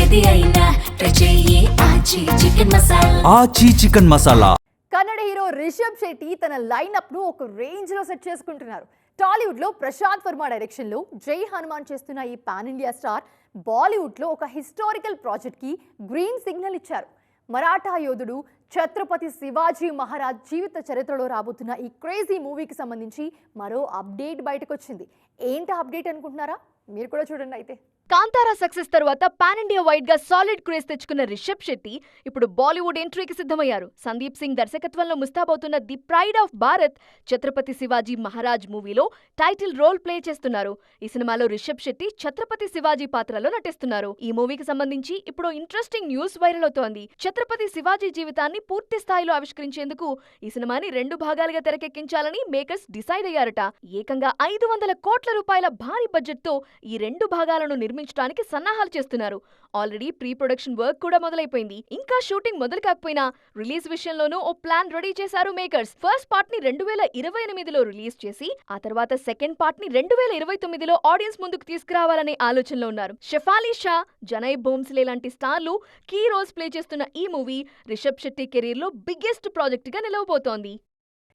ఏది అయినా ట్రై చెయ్యి ఆచి చికెన్ మసాలా. ఆచి చికెన్ మసాలా. కన్నడ హీరో రిషబ్ శెట్టి తన లైనప్ ను ఒక రేంజ్ లో సెట్ చేసుకుంటున్నారు. టాలీవుడ్ లో ప్రశాంత్ వర్మ డైరెక్షన్ లో జై హనుమాన్ చేస్తున్న ఈ పాన్ ఇండియా స్టార్ బాలీవుడ్ లో ఒక హిస్టారికల్ ప్రాజెక్ట్ కి గ్రీన్ సిగ్నల్ ఇచ్చారు. మరాఠా యోధుడు ఛత్రపతి శివాజీ మహారాజ్ జీవిత చరిత్రలో రాబోతున్న ఈ క్రేజీ మూవీకి సంబంధించి మరో అప్డేట్ బయటకు వచ్చింది. ఏంటి అప్డేట్ అనుకుంటున్నారా? మీరు కూడా చూడండి. అయితే కాంతారా సక్సెస్ తర్వాత పాన్ ఇండియా వైడ్ గా సాలిడ్ క్రేజ్ తెచ్చుకున్న రిషబ్ శెట్టి ఇప్పుడు బాలీవుడ్ ఎంట్రీకి సిద్ధమయ్యారు. సందీప్ సింగ్ దర్శకత్వంలో ముస్తాబవుతున్న the pride of Bharat Chhatrapati Shivaji Maharaj మూవీలో టైటిల్ రోల్ ప్లే చేస్తున్నారు. ఈ సినిమాలో రిషబ్ శెట్టి ఛత్రపతి శివాజీ పాత్రలో నటిస్తున్నారు. ఈ మూవీకి సంబంధించి ఇప్పుడు ఇంట్రెస్టింగ్ న్యూస్ వైరల్ అవుతోంది. ఛత్రపతి శివాజీ జీవితాన్ని పూర్తి స్థాయిలో ఆవిష్కరించేందుకు ఈ సినిమాని 2 భాగాలుగా తెరకెక్కించాలని మేకర్స్ డిసైడ్ అయ్యారట. ఏకంగా 500 కోట్ల రూపాయల భారీ బడ్జెట్ తో ఈ 2 భాగాలను నిర్మించడానికి సన్నాహాలు చేస్తున్నారు. ఆల్రెడీ ప్రీ ప్రొడక్షన్ వర్క్ కూడా మొదలైపోయింది. ఇంకా షూటింగ్ మొదలు కాకపోయినా రిలీజ్ విషయంలోనూ ఓ ప్లాన్ రెడీ చేశారు మేకర్స్. ఫస్ట్ పార్ట్ ని 2028లో రిలీజ్ చేసి ఆ తర్వాత సెకండ్ పార్ట్ ని 2029లో ఆడియన్స్ ముందుకు తీసుకురావాలనే ఆలోచనలో ఉన్నారు. షెఫాలి షా, జనై భోంస్లే లాంటి స్టార్లు కీ రోల్స్ ప్లే చేస్తున్న ఈ మూవీ రిషబ్ శెట్టి కెరీర్ లో బిగ్గెస్ట్ ప్రాజెక్ట్ గా నిలవబోతోంది.